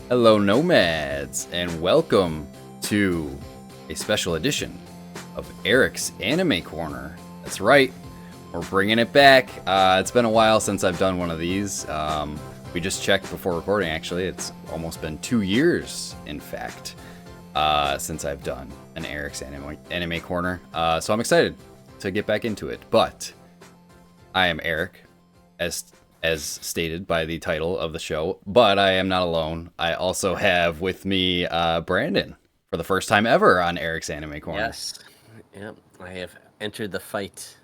Hello, Nomads, and welcome to a special edition of Eric's Anime Corner. That's right, we're bringing it back. It's been a while since I've done one of these. We just checked before recording, actually. It's almost been 2 years, in fact, since I've done an Eric's Anime Corner. So I'm excited to get back into it. But I am Eric, as stated by the title of the show, but I am not alone. I also have with me Brandon for the first time ever on Eric's Anime Corner. Yes. Yep. I have entered the fight.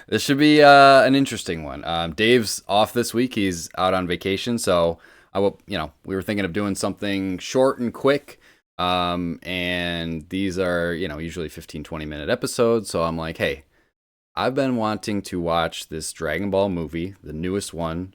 This should be an interesting one. Dave's off this week; he's out on vacation, so we were thinking of doing something short and quick. And these are, usually 15-20 minute episodes. So I'm like, hey, I've been wanting to watch this Dragon Ball movie, the newest one,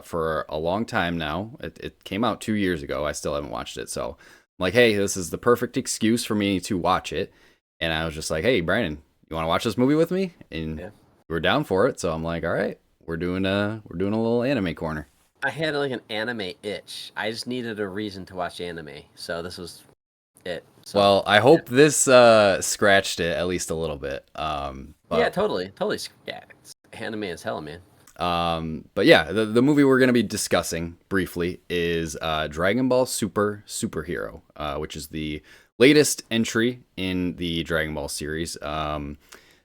for a long time now. It came out 2 years ago. I still haven't watched it. So I'm like, hey, this is the perfect excuse for me to watch it. And I was just like, hey, Brandon, you want to watch this movie with me? And Yeah. we're down for it. So I'm like, all right, we're doing a little anime corner. I had like an anime itch. I just needed a reason to watch anime. So this was it. So, Well, I hope this scratched it at least a little bit. yeah, totally. Totally. Yeah. It's anime as hell, man. But yeah, the movie we're going to be discussing briefly is Dragon Ball Super Superhero, which is the latest entry in the Dragon Ball series.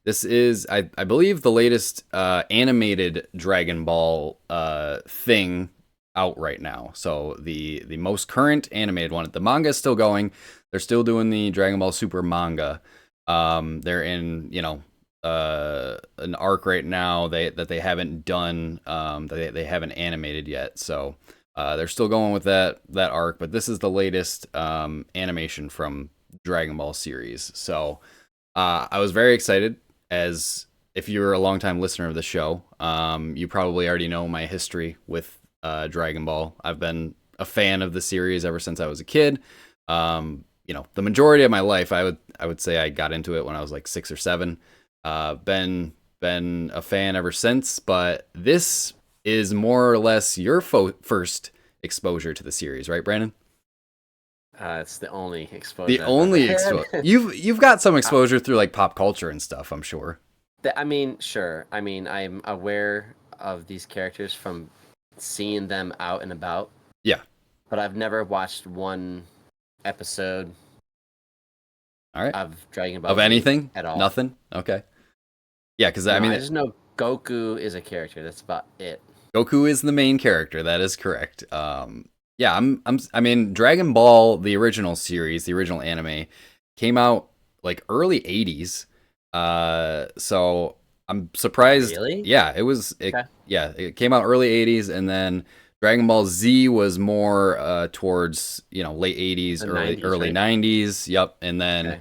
This is, I believe, the latest animated Dragon Ball thing out right now. So the most current animated one. The manga is still going. They're still doing the Dragon Ball Super manga. They're in, an arc right now that they haven't done, they haven't animated yet. So they're still going with that arc, but this is the latest animation from Dragon Ball series. So I was very excited. As if you're a longtime listener of the show, you probably already know my history with Dragon Ball. I've been a fan of the series ever since I was a kid. The majority of my life, I would say I got into it when I was like 6 or 7. Been a fan ever since, but this is more or less your first exposure to the series, right, Brandon? It's the only exposure The I've only ever exposure had. you've got some exposure through like pop culture and stuff, I'm sure. I mean, sure. I mean, I'm aware of these characters from seeing them out and about, Yeah. but I've never watched one episode All right. of Dragon Ball Of Z anything? at all. Nothing? Okay. Yeah, because I No, I mean, just know Goku is a character. That's about it. Goku is the main character. That is correct. Yeah, I mean, Dragon Ball, the original series, the original anime, came out like early '80s. So I'm surprised. Really? Yeah, it was. Okay. Yeah, it came out early '80s, and then Dragon Ball Z was more towards late '80s, The early 90s, early right? '90s. Yep, and then Okay.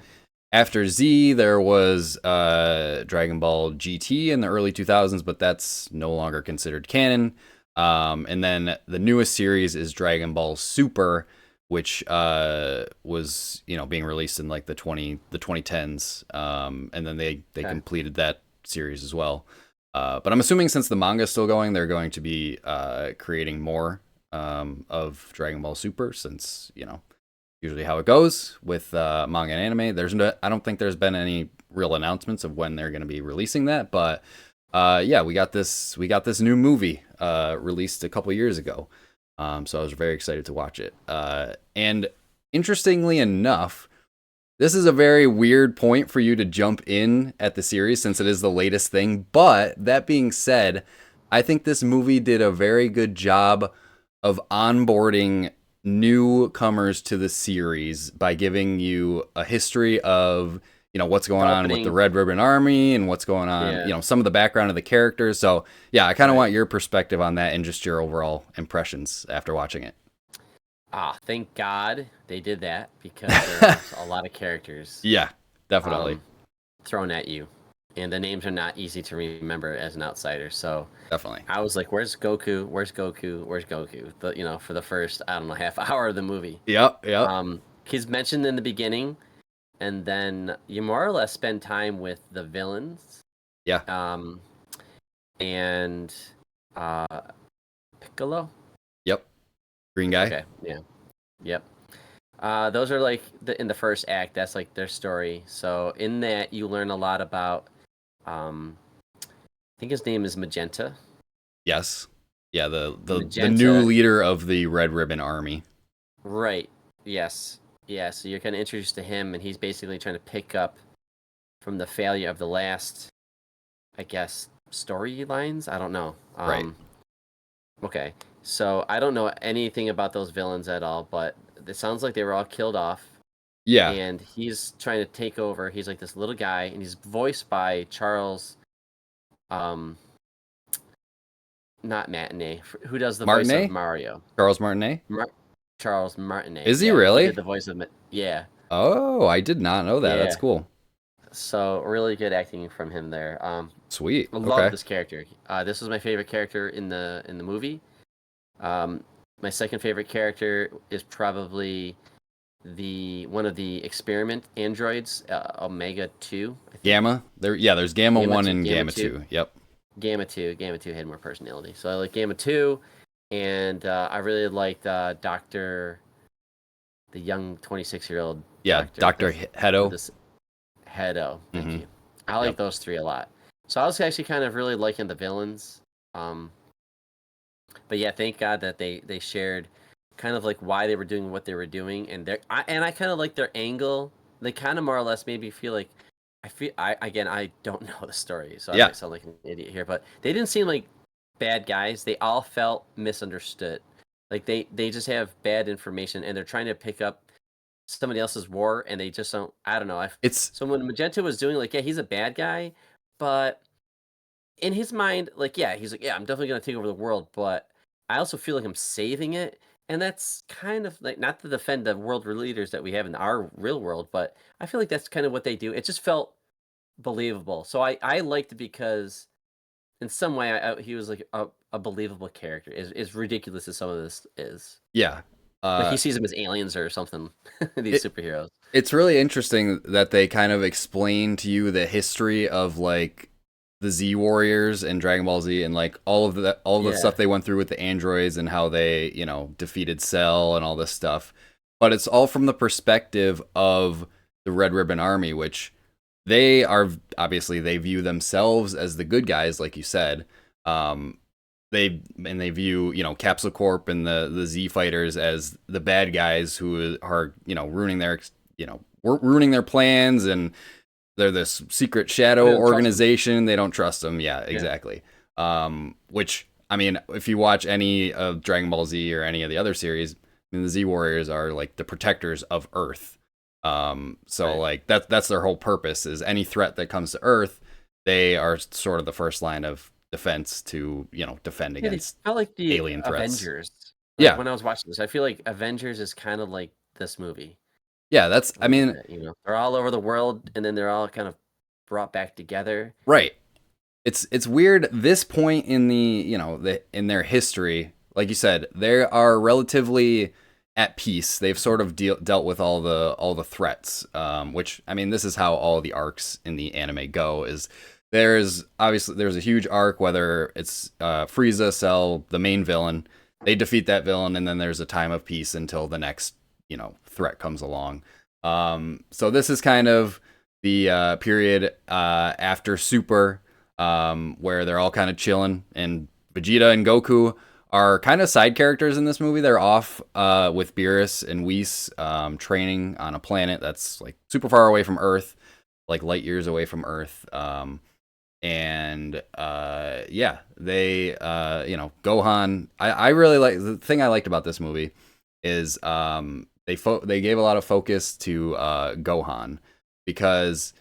after Z, there was Dragon Ball GT in the early 2000s, but that's no longer considered canon. And then the newest series is Dragon Ball Super, which was being released in like the 2010s. And then they Okay. completed that series as well. But I'm assuming since the manga is still going, they're going to be creating more of Dragon Ball Super, since usually how it goes with manga and anime. I don't think there's been any real announcements of when they're going to be releasing that, but yeah, we got this new movie released a couple years ago, so I was very excited to watch it. And interestingly enough, this is a very weird point for you to jump in at the series since it is the latest thing. But that being said, I think this movie did a very good job of onboarding newcomers to the series by giving you a history of what's The going on with the opening. Red Ribbon Army and what's going on, Yeah. some of the background of the characters. So yeah, I kind of Right. want your perspective on that and just your overall impressions after watching it. Thank God they did that because there's a lot of characters Yeah, definitely. thrown at you, and the names are not easy to remember as an outsider. So Definitely. I was like, "Where's Goku? Where's Goku? Where's Goku?" For the first, I don't know, half hour of the movie. Yep. He's mentioned in the beginning, and then you more or less spend time with the villains. Yeah. Um, and uh, Piccolo. Yep. Green guy. Okay. Yeah. Yep. Those are like in the first act. That's like their story. So in that, you learn a lot about. I think his name is Magenta. Yes. Yeah, the new Magenta. leader of the Red Ribbon Army. Right. Yes. Yeah. So you're kind of introduced to him, and he's basically trying to pick up from the failure of the last, I guess, storylines. I don't know. Right. Okay. So I don't know anything about those villains at all, but it sounds like they were all killed off, Yeah. and he's trying to take over. He's like this little guy, and he's voiced by Charles, um, not Matinee, who does the voice of Martinet? Mario. Charles Martinet? Mar- Charles Martinet. Is he Yeah, he really? did the voice of yeah, Oh, I did not know that. That's yeah. cool. So really good acting from him there. Sweet. I love Okay. this character. This was my favorite character in the movie. Um, my second favorite character is probably the one of the experiment androids, Omega 2, I think. Gamma? There's Gamma Gamma 1 2, and Gamma Gamma 2, 2. Yep. Gamma 2 had more personality. So I like Gamma 2, and I really liked Doctor, the young 26-year-old Yeah, doctor Dr. with Hedo. this Hedo. Thank Mhm. you. I like Yep. those three a lot. So I was actually kind of really liking the villains. Um, but yeah, thank God that they shared kind of like why they were doing what they were doing, and I kind of like their angle. They kind of more or less made me feel like I don't know the story, so I Yeah. might sound like an idiot here, but they didn't seem like bad guys. They all felt misunderstood. Like they just have bad information, and they're trying to pick up somebody else's war, and they just don't. I don't know. It's So when Magenta was doing like, yeah, he's a bad guy, but in his mind, like, yeah, he's like, yeah, I'm definitely gonna take over the world, but I also feel like I'm saving it, and that's kind of like not to defend the world leaders that we have in our real world, but I feel like that's kind of what they do. It just felt believable, so I liked it because in some way he was like a believable character. Is ridiculous as some of this is. yeah. Like Uh he sees them as aliens or something. These it superheroes. it's really interesting that they kind of explain to you the history of like the Z Warriors and Dragon Ball Z and like all of the Yeah. stuff they went through with the androids and how they, defeated Cell and all this stuff. But it's all from the perspective of the Red Ribbon Army, which they are obviously they view themselves as the good guys, like you said. Um, they view Capsule Corp and the Z fighters as the bad guys who are ruining their ruining their plans, and they're this secret shadow We don't trust them. organization. They don't trust them. Yeah, Yeah. exactly. Which I mean, if you watch any of Dragon Ball Z or any of the other series, I mean, the Z Warriors are like the protectors of Earth. So Right. like that's their whole purpose is any threat that comes to Earth, they are sort of the first line of defense to defend Yeah, they against felt like the alien threats. Avengers. Like Yeah, when I was watching this, I feel like Avengers is kind of like this movie yeah. That's a I little mean, bit. They're all over the world, and then they're all kind of brought back together. right. It's weird this point in the in their history, like you said, they are relatively at peace. They've sort of dealt with all the threats, which I mean this is how all the arcs in the anime go. Is there's a huge arc, whether it's Frieza, Cell, the main villain, they defeat that villain, and then there's a time of peace until the next threat comes along. So this is kind of the period after Super, where they're all kind of chilling, and Vegeta and Goku are kind of side characters in this movie. They're off with Beerus and Whis, training on a planet that's like super far away from Earth, like light years away from Earth. And yeah, they Gohan. I really like the thing I liked about this movie is they gave a lot of focus to Gohan because,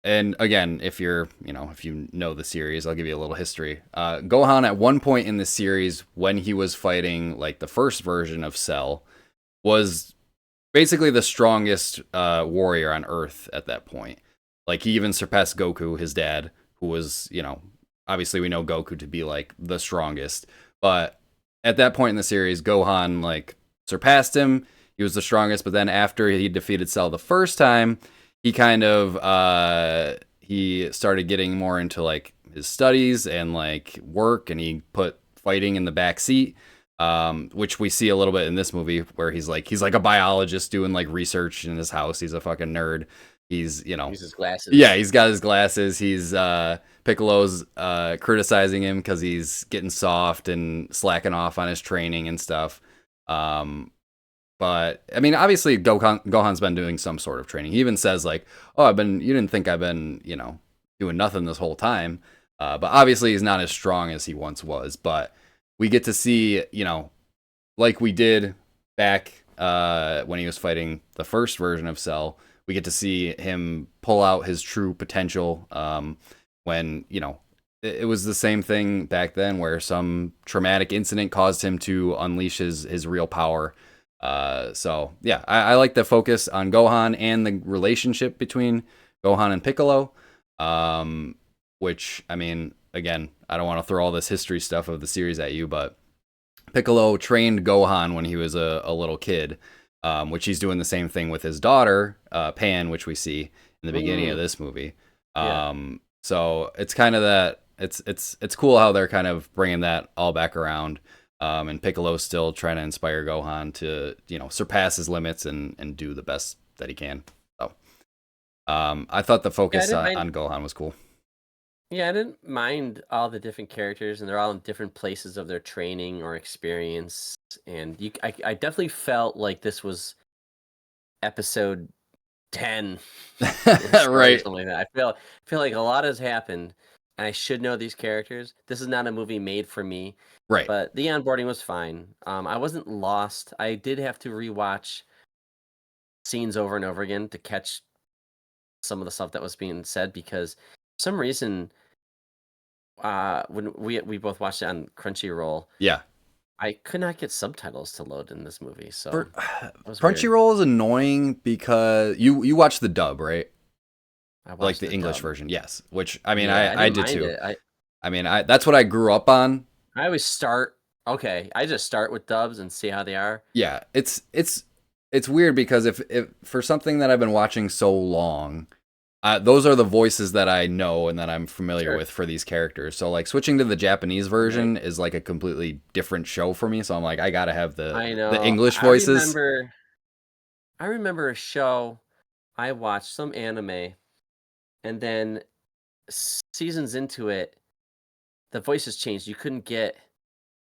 and again, if you know the series, I'll give you a little history. Gohan at one point in the series, when he was fighting like the first version of Cell, was basically the strongest warrior on Earth at that point. Like he even surpassed Goku, his dad, who was obviously we know Goku to be like the strongest, but at that point in the series, Gohan like surpassed him. He was the strongest, but then after he defeated Cell the first time, he kind of he started getting more into like his studies and like work, and he put fighting in the back seat. which we see a little bit in this movie where he's like a biologist doing like research in his house. He's a fucking nerd. He's Uses yeah, glasses. he's got his glasses. He's Piccolo's criticizing him because he's getting soft and slacking off on his training and stuff. Um, but I mean, obviously, Gohan's been doing some sort of training. He even says like, "Oh, you didn't think I've been, doing nothing this whole time." But obviously, he's not as strong as he once was. But we get to see, like we did back when he was fighting the first version of Cell, we get to see him pull out his true potential. When it was the same thing back then, where some traumatic incident caused him to unleash his real power. So yeah, I like the focus on Gohan and the relationship between Gohan and Piccolo. Which I mean, again, I don't want to throw all this history stuff of the series at you, but Piccolo trained Gohan when he was a little kid, which he's doing the same thing with his daughter, Pan, which we see in the beginning of Mm, this movie. yeah. So it's kind of that. It's cool how they're kind of bringing that all back around. And Piccolo's still trying to inspire Gohan to surpass his limits and do the best that he can. So I thought the Yeah, I focus didn't mind. on Gohan was cool. Yeah, I didn't mind all the different characters, and they're all in different places of their training or experience. And I definitely felt like this was episode 10 in a story or Right, something like that. I feel like a lot has happened, and I should know these characters. This is not a movie made for me, right. but the onboarding was fine. I wasn't lost. I did have to rewatch scenes over and over again to catch some of the stuff that was being said because for some reason, when we both watched it on Crunchyroll, Yeah. I could not get subtitles to load in this movie, so For that was weird. Crunchyroll is annoying because you watch the dub, right? I Like watched the the English dub. version, yes. Which I mean, Yeah, I I didn't did mind too. it. I mean, I that's what I grew up on. I always start okay, I just start with dubs and see how they are. Yeah, it's weird because if for something that I've been watching so long, those are the voices that I know and that I'm familiar Sure. with for these characters. So like switching to the Japanese Right. version is like a completely different show for me. So I'm like, I gotta have I the know. English voices. I remember a show I watched, some anime, and then seasons into it, the voices changed. You couldn't get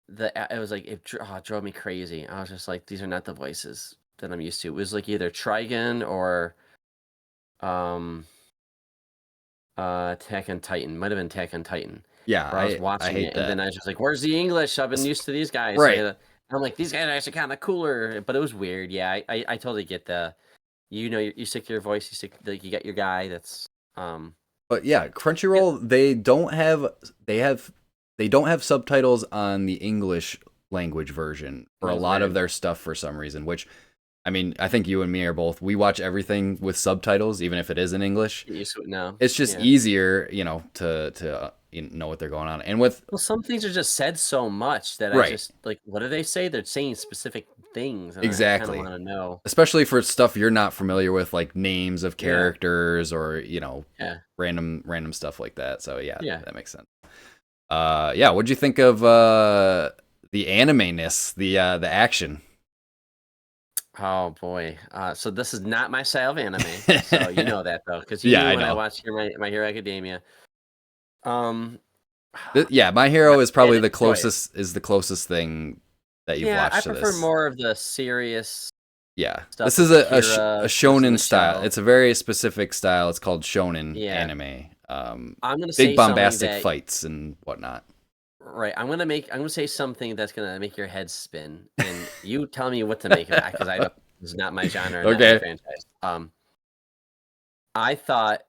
it was like it drove me crazy. I was just like, these are not the voices that I'm used to. It was like either Trigun or um Attack on Titan. Might have been Attack on Titan, Yeah, where I was I watching hate it, and then that. I was just like, "Where's the English? I've been S- used to these guys." So I had Right. to, I'm like, "These guys are actually kind of cooler," but it was weird. Yeah, I totally get you stick to your voice, you stick like you got your guy. That's um But yeah, it, Crunchyroll they have they don't have subtitles on the English language version for a that's lot of weird. their stuff for some reason, which I mean, I think you and me are both we watch everything with subtitles even if it is in English. Get used to it now. It's just Yeah. easier, to know what they're going on. And with Well, some things are just said so much that I right, just like. What do they say? They're saying specific things, and I kind of exactly. want to know. Especially for stuff you're not familiar with like names of Yeah. characters or, Yeah. random stuff like that. So yeah, Yeah. that makes sense. Yeah, what'd you think of the anime-ness, the action? Oh boy. So this is not my style of anime. So you know that though, because you Yeah, knew I when I know. watched My Hero Academia. Um, Yeah, My I Hero is probably didn't enjoy it. the closest thing that you've Yeah, I watched to prefer this. more of the serious Yeah, stuff this with is a Kira, Ghost in shonen the style. Shell. It's a very specific style. It's called shonen Yeah, anime. I'm gonna Big say something bombastic that fights and whatnot. right. I'm gonna say something that's gonna make your head spin, and you tell me what to make of it because I don't. It's not my genre, not my Okay. franchise. I thought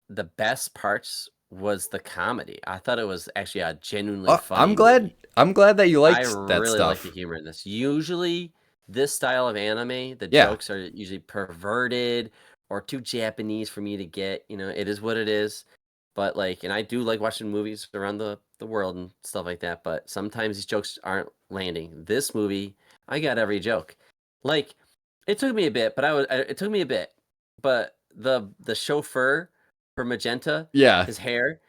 the best parts was the comedy. I thought it was actually a genuinely funny movie. I'm glad that you I liked that really like the stuff. humor in this. Usually, this style of anime, the Yeah. jokes are usually perverted or too Japanese for me to get. You know, it is what it is. But like, and I do like watching movies around the world and stuff like that. But sometimes these jokes aren't landing. This movie, I got every joke. Like, it took me a bit, but it took me a bit. But the chauffeur for Magenta, Yeah. his hair,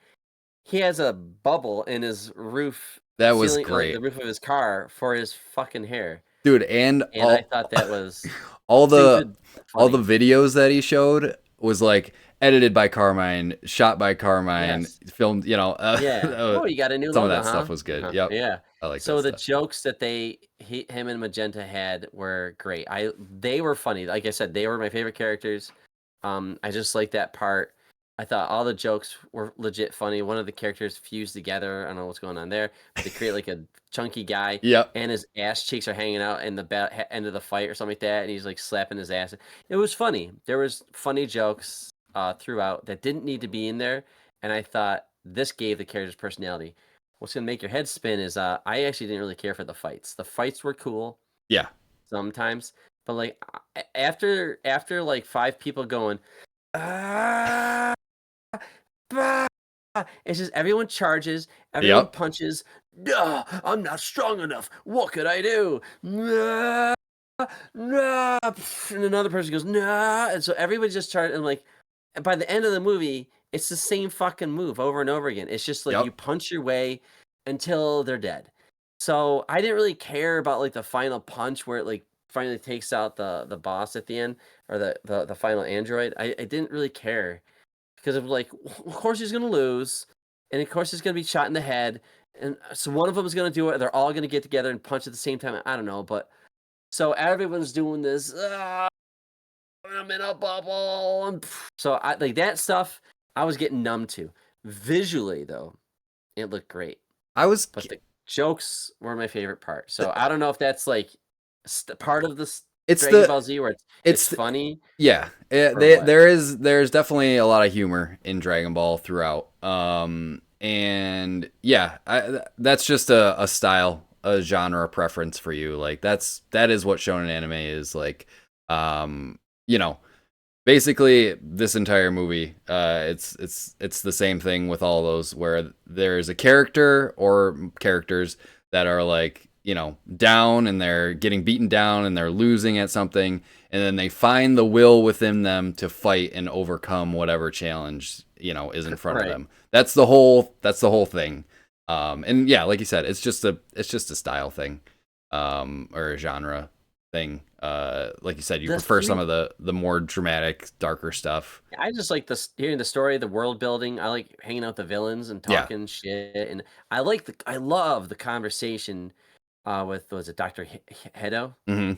he has a bubble in his roof That was ceiling, like the great, roof of his car for his fucking hair, dude. And and I thought that was all the stupid, but all the funny. videos that he showed was like edited by Carmine, shot by Carmine, Yes. filmed. Yeah. Oh, you got a new Some of logo, that huh? stuff was good. Uh-huh. Yep, Yeah. I like that So the stuff. jokes that him and Magenta had were great. They were funny. Like I said, they were my favorite characters. I just like that part. I thought all the jokes were legit funny. One of the characters fused together. I don't know what's going on there, but they create like a chunky guy, Yep. and his ass cheeks are hanging out in the end of the fight or something like that, and he's like slapping his ass. It was funny. There was funny jokes throughout that didn't need to be in there, and I thought this gave the character's personality. What's gonna make your head spin is I actually didn't really care for the fights. The fights were cool Yeah. sometimes, but like after like five people going ah, bah, it's just everyone charges, everyone Yep. punches. Nah, I'm not strong enough. What could I do? Nah, nah. And another person goes nah, and so everybody just started and like and by the end of the movie, it's the same fucking move over and over again. It's just like you Yep. punch your way until they're dead. So I didn't really care about like the final punch where it like finally takes out the boss at the end or the final android. I didn't really care because it was like, of course he's gonna lose, and of course he's gonna be shot in the head, and so one of them is gonna do it. They're all gonna get together and punch at the same time. I don't know, but so everyone's doing this. I'm in a bubble. So I like that stuff. I was getting numb to. Visually, though, it looked great, I was. but the jokes were my favorite part. So I don't know if that's like part of this It's Dragon the. Ball Z where it's It's the, funny yeah. or what. There's definitely a lot of humor in Dragon Ball throughout. And yeah, that's just a style, a genre preference for you. Like that is what shonen anime is like. Um, you know, basically this entire movie it's the same thing with all those where there's a character or characters that are like down and they're getting beaten down and they're losing at something, and then they find the will within them to fight and overcome whatever challenge is in front of Right. them. That's the whole thing. And yeah, like you said, it's just a style thing, or a genre thing. Like you said, you The prefer some theme of the more dramatic, darker stuff. I just like this hearing the story, the world building. I like hanging out with the villains and Yeah. talking shit, and I love the conversation with was it Dr. Hedo Hmm.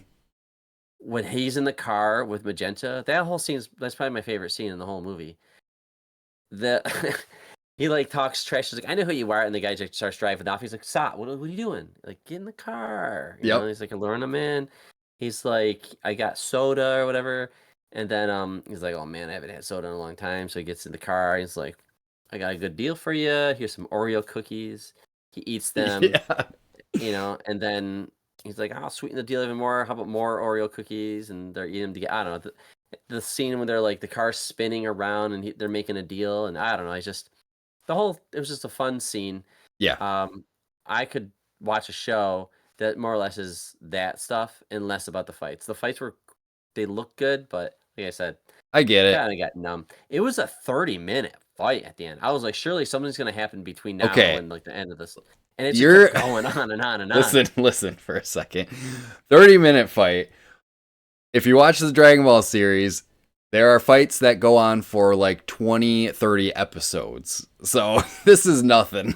when he's in the car with Magenta. That whole that's probably my favorite scene in the whole movie. The he like talks trash. He's like, I know who you are, and the guy just starts driving off. He's like, stop! What are you doing? Like, get in the car. Yep. He's like, luring him in. He's like, I got soda or whatever. And then he's like, oh man, I haven't had soda in a long time. So he gets in the car. He's like, I got a good deal for you. Here's some Oreo cookies. He eats them, Yeah. and then he's like, I'll sweeten the deal even more. How about more Oreo cookies? And they're eating them together. I don't know. The scene when they're like the car's spinning around and they're making a deal, and I don't know. I just it was just a fun scene. Yeah. Um, I could watch a show that more or less is that stuff and less about the fights. The fights they look good, but like I said, I get it. kind of got numb. It was a 30-minute fight at the end. I was like, surely something's gonna happen between now Okay. and like the end of this, and it just You're kept going on and on and on. listen for a second. 30-minute fight. If you watch the Dragon Ball series, there are fights that go on for like 20, 30 episodes. So this is nothing.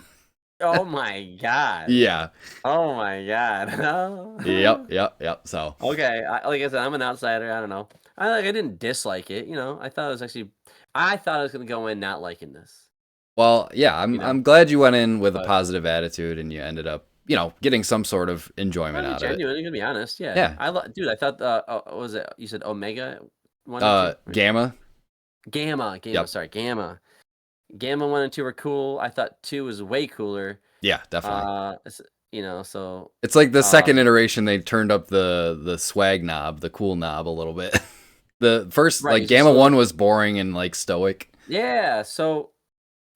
Oh my god! Yeah. Oh my god! Yep. Yep. Yep. So Okay, like I said, I'm an outsider. I don't know. I didn't dislike it. I thought it was actually. I thought I was gonna go in not liking this. well, yeah, I'm You know, I'm glad you went in with a but positive attitude and you ended up, getting some sort of I'm enjoyment gonna be out of it. genuine. I'm gonna be honest. Yeah, Yeah. dude. I thought what was it? You said Omega 1 and 2, or Gamma. Gamma. Yep. Sorry, Gamma. Gamma 1 and 2 were cool. I thought 2 was way cooler. Yeah, definitely. So It's like the second um, iteration they turned up the swag knob, the cool knob a little bit. The first right. like Gamma 1 was boring and like stoic. Yeah. So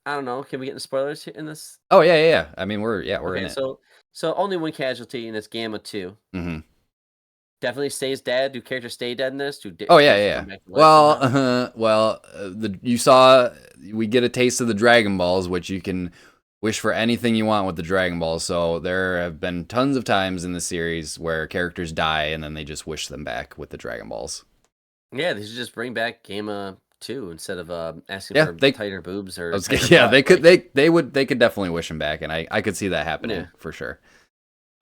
I don't know. Can we get into spoilers in this? Oh yeah, yeah, yeah. I mean, we're in Okay. it. So only one casualty, and it's Gamma 2. Hmm. Definitely stays dead. Do characters stay dead in this? Oh yeah, Does yeah, he yeah. come back to life Well, somehow? the you saw we get a taste of the Dragon Balls, which you can wish for anything you want with the Dragon Balls. So there have been tons of times in the series where characters die and then they just wish them back with the Dragon Balls. Yeah, they should just bring back Gamma 2 instead of asking Yeah, for they. tighter boobs I or was, tighter yeah, butt. Like, they could definitely wish him back, and I could see that yeah. happening for sure.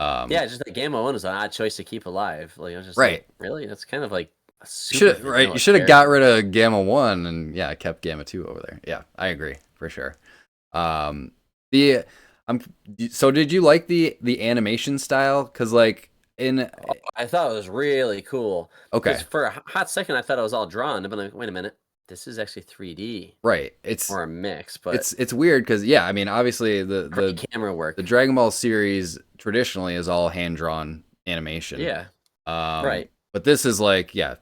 Yeah, just like Gamma 1 was an odd choice to keep alive. Like, I was just like, Right. really? That's kind of like a super Should right. You vanilla should have got rid character. of Gamma 1 and yeah, kept Gamma 2 over there. Yeah, I agree for sure. Um, the I'm so did you like the animation style? Cause like in Oh, I thought it was really cool because okay, for a hot second I thought it was all drawn. But like, wait a minute, this is actually 3D right. or a mix, but It's weird because yeah, I mean obviously great camera the work. Dragon Ball series traditionally is all hand drawn animation. Yeah, right. But this is like yeah,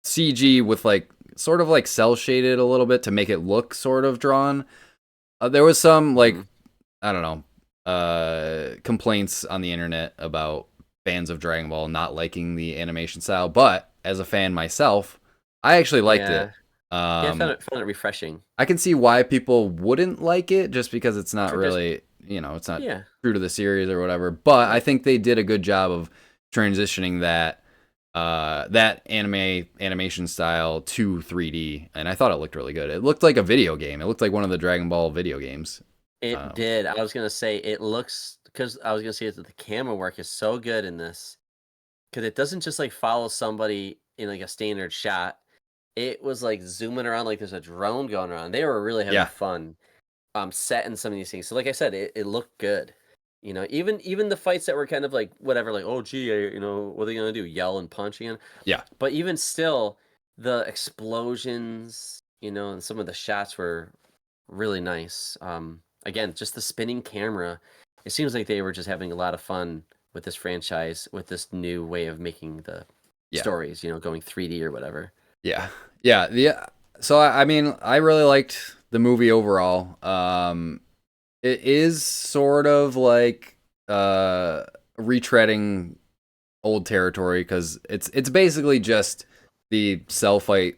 CG with like sort of like cell shaded a little bit to make it look sort of drawn. There was some like Hmm. I don't know complaints on the internet about fans of Dragon Ball not liking the animation style, but as a fan myself, I actually liked it. Yeah, yeah. I Um, found it refreshing. I can see why people wouldn't like it just because it's not Tradition. really, you know, it's not Yeah, true to the series or whatever. But I right. think they did a good job of transitioning that animation style to 3D, and I thought it looked really good. It looked like a video game. It looked like one of the Dragon Ball video games. It Uh, did. I was gonna say it looks because I was gonna say that the camera work is so good in this because it doesn't just like follow somebody in like a standard shot. It was like zooming around like there's a drone going around. They were really having yeah, fun setting some of these things. So like I said, it looked good. You know, even the fights that were kind of like whatever, like oh gee, what are they gonna do? Yell and punch again? yeah, But even still, the explosions, and some of the shots were really nice. Again, just the spinning camera. It seems like they were just having a lot of fun with this franchise, with this new way of making the yeah. stories. Going 3D or whatever. Yeah, yeah, yeah. So I mean, I really liked the movie overall. It is sort of like retreading old territory because it's basically just the cell fight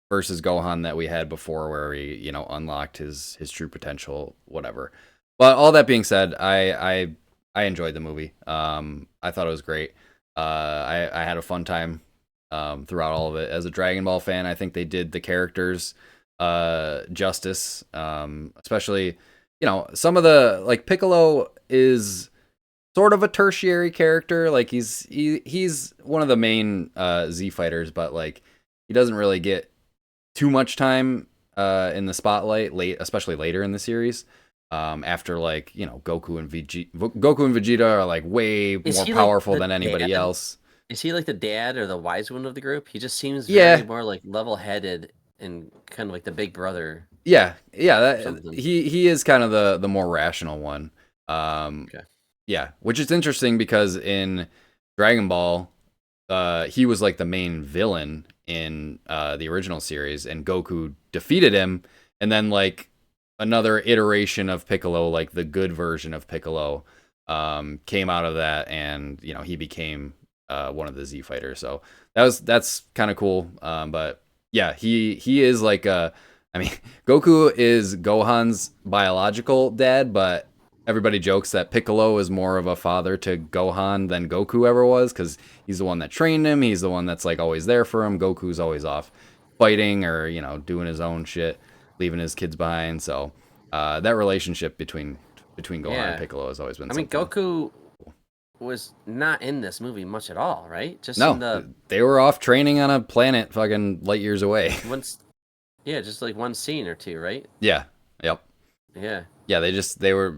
versus Gohan that we had before, where he unlocked his true potential, whatever. But all that being said, I enjoyed the movie. I thought it was great. I had a fun time throughout all of it. As a Dragon Ball fan, I think they did the characters justice. Especially, some of the like Piccolo is sort of a tertiary character. Like he's one of the main Z fighters, but like he doesn't really get too much time in the spotlight especially later in the series. After like Goku and Vegeta are like way Is more he like powerful the than anybody dad? else. Is he like the dad or the wise one of the group? He just seems very Yeah, more like level-headed and kind of like the big brother yeah. or something. He is kind of the more rational one. Um, Okay. yeah, which is interesting because in Dragon Ball, he was like the main villain in the original series, and Goku defeated him, and then like another iteration of Piccolo, like the good version of Piccolo, came out of that, and he became one of the Z fighters. So that's kind of cool. But yeah, he is like I mean, Goku is Gohan's biological dad, but everybody jokes that Piccolo is more of a father to Gohan than Goku ever was because he's the one that trained him. He's the one that's like always there for him. Goku's always off fighting or doing his own shit, leaving his kids behind. So that relationship between Gohan and Yeah. Piccolo has always been I mean, something. Goku was not in this movie much at all, right? Just in No, the they were off training on a planet fucking light years away. once, yeah, just like one scene or two, right? Yeah, yep, Yeah. yeah. They were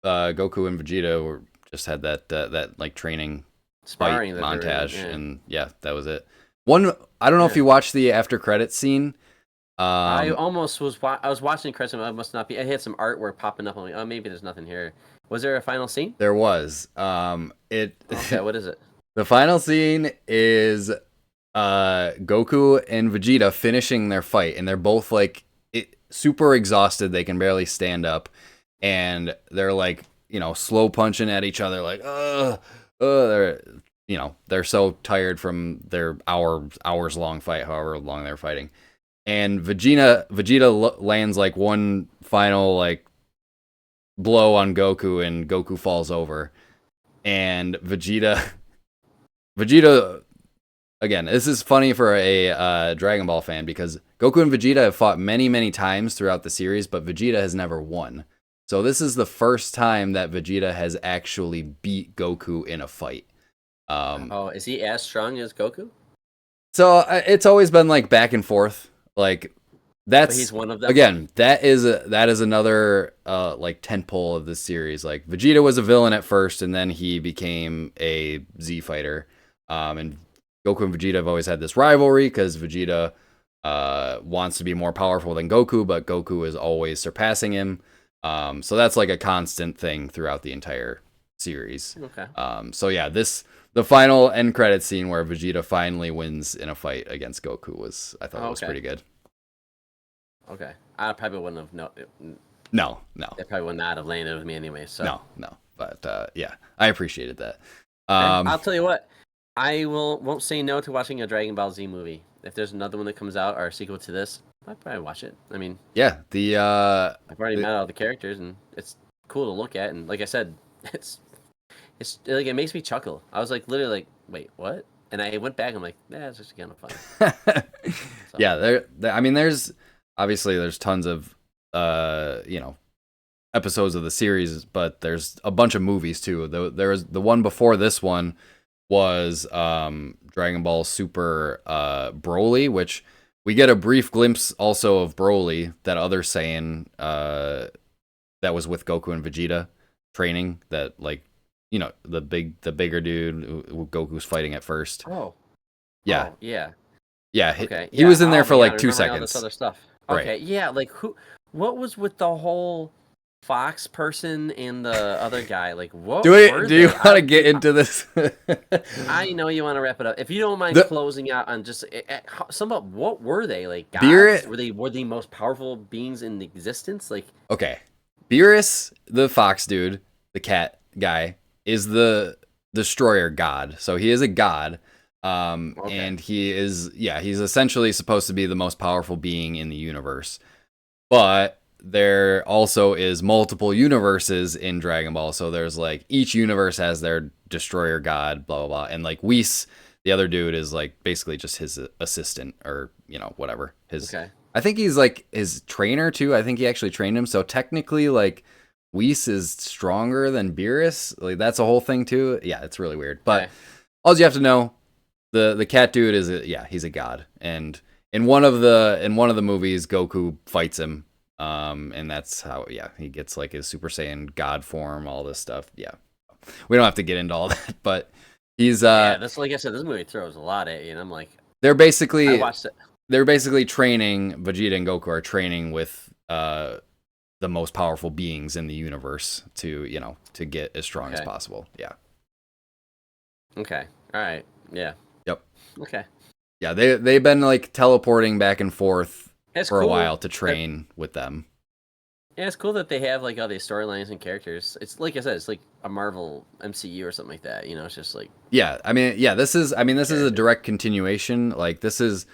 Goku and Vegeta were just had that like training fight Sparring that they were in. montage, Yeah. and yeah, that was it. One, I don't know if Yeah. you watched the after credit scene. I Um, almost was. I was watching Crescent. I must not be. I had some artwork popping up. I'm like, oh, maybe there's nothing here. Was there a final scene? there was it. Okay, what is it? The final scene is Goku and Vegeta finishing their fight, and they're both like super exhausted. They can barely stand up, and they're like slow punching at each other, like they're they're so tired from their hours long fight, however long they're fighting. And Vegeta lands like one final like blow on Goku, and Goku falls over, and Vegeta. Again, this is funny for a Dragon Ball fan because Goku and Vegeta have fought many, many times throughout the series, but Vegeta has never won. So this is the first time that Vegeta has actually beat Goku in a fight. Oh, is he as strong as Goku? So it's always been like back and forth. Like But he's that's one of them. again that is another like tentpole of this series. Like Vegeta was a villain at first, and then he became a Z fighter. And Goku and Vegeta have always had this rivalry because Vegeta wants to be more powerful than Goku, but Goku is always surpassing him. So that's like a constant thing throughout the entire series. Okay. So yeah, the final end credit scene where Vegeta finally wins in a fight against Goku I thought was pretty good. Okay. I probably wouldn't have No. It probably would not have landed with me anyway. So No. But yeah, I appreciated that. I'll tell you what. I won't say no to watching a Dragon Ball Z movie. If there's another one that comes out or a sequel to this, I'd probably watch it. I mean, yeah, I've already met all the characters, and it's cool to look at. And like I said, it's like it makes me chuckle. I was like literally like, wait, what? And I went back. I'm like, yeah, it's just kind of fun. So. Yeah, I mean, there's tons of episodes of the series, but there's a bunch of movies too. There was the one before this one was Dragon Ball Super Broly, which we get a brief glimpse also of Broly, that other Saiyan that was with Goku and Vegeta training, that like the bigger dude who Goku's fighting at first. Oh. Yeah. Oh, yeah. Yeah. Okay. He was in there for like 2 all seconds. this other stuff. Right. Okay. Yeah. Like what was with the whole Fox person and the other guy? Like what? Do you want to get into this? I know you want to wrap it up. If you don't mind closing out on just some of what were they, like gods? Were they the most powerful beings in existence? Like, okay, Beerus, the fox dude, the cat guy, is the destroyer god. So he is a god. And he's essentially supposed to be the most powerful being in the universe. But there also is multiple universes in Dragon Ball, so there's like each universe has their destroyer god, blah blah blah, and like Whis, the other dude, is like basically just his assistant, or whatever. I think he's like his trainer too. I think he actually trained him, so technically like Whis is stronger than Beerus. Like that's a whole thing too. Yeah, it's really weird. But all you have to know, the cat dude is he's a god, and in one of the movies Goku fights him. And that's how, he gets like his Super Saiyan God form, all this stuff. Yeah, we don't have to get into all that, but he's that's like I said, this movie throws a lot at you, and I'm like, I watched it. They're basically training. Vegeta and Goku are training with the most powerful beings in the universe to get as strong as possible. Yeah. Okay. All right. Yeah. Yep. Okay. Yeah, they've been like teleporting back and forth for a while to train with them. Yeah, it's cool that they have like all these storylines and characters. It's like I said, it's like a Marvel MCU or something like that. It's just like this is a direct continuation. Like this is,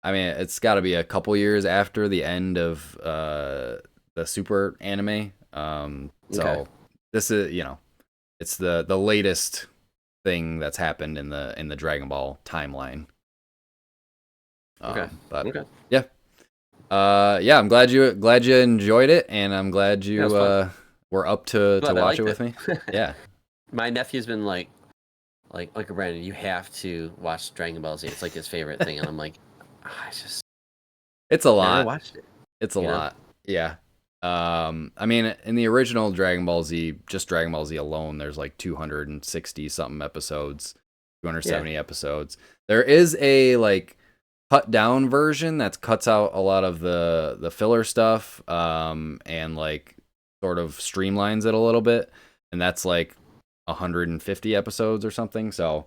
it's got to be a couple years after the end of the Super anime. So this is it's the latest thing that's happened in the Dragon Ball timeline. Yeah. I'm glad you enjoyed it, and I'm glad you were up to watch it with me. Yeah. My nephew's been like Uncle Brandon, you have to watch Dragon Ball Z. It's like his favorite thing, and I'm like, it's a lot. I watched it. It's a lot. Yeah. In the original Dragon Ball Z, just Dragon Ball Z alone, there's like 260 something episodes, 270 episodes. There is a like cut down version that cuts out a lot of the filler stuff, and like sort of streamlines it a little bit, and that's like 150 episodes or something. So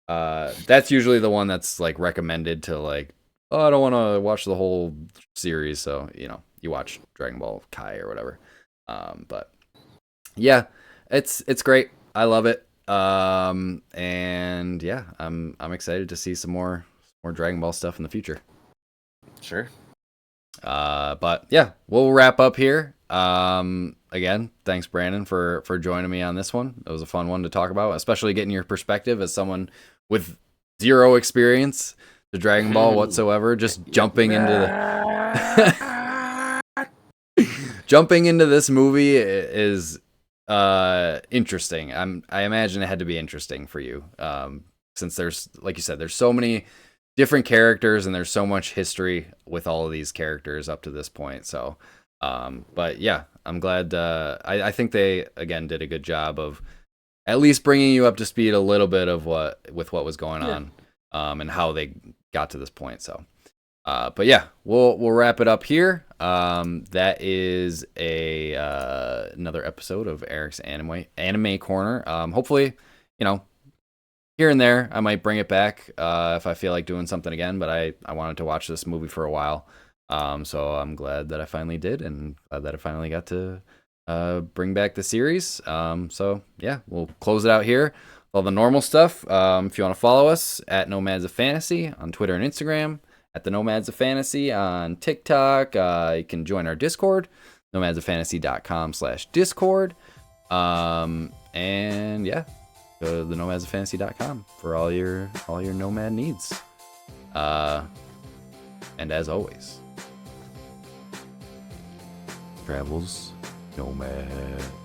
that's usually the one that's like recommended to like, I don't want to watch the whole series, so you watch Dragon Ball Kai or whatever. But yeah, it's great. I love it. And yeah, I'm excited to see some more Dragon Ball stuff in the future. Sure. But yeah, we'll wrap up here. again, thanks Brandon for joining me on this one. It was a fun one to talk about, especially getting your perspective as someone with zero experience to Dragon Ball whatsoever. Just jumping into jumping into this movie is interesting. I imagine it had to be interesting for you, since there's, like you said, there's so many different characters and there's so much history with all of these characters up to this point. So, but yeah, I'm glad. I think they again did a good job of at least bringing you up to speed a little bit of what was going on, and how they got to this point. So. But yeah, we'll wrap it up here. That is another episode of Eric's anime corner. Hopefully, here and there I might bring it back if I feel like doing something again. But I wanted to watch this movie for a while, so I'm glad that I finally did, and glad that I finally got to bring back the series. So yeah, we'll close it out here. All the normal stuff. If you want to follow us at Nomads of Fantasy on Twitter and Instagram. At the Nomads of Fantasy on TikTok. You can join our Discord, nomadsoffantasy.com/Discord. And yeah, go to the nomadsoffantasy.com for all your nomad needs. And as always, travels nomads.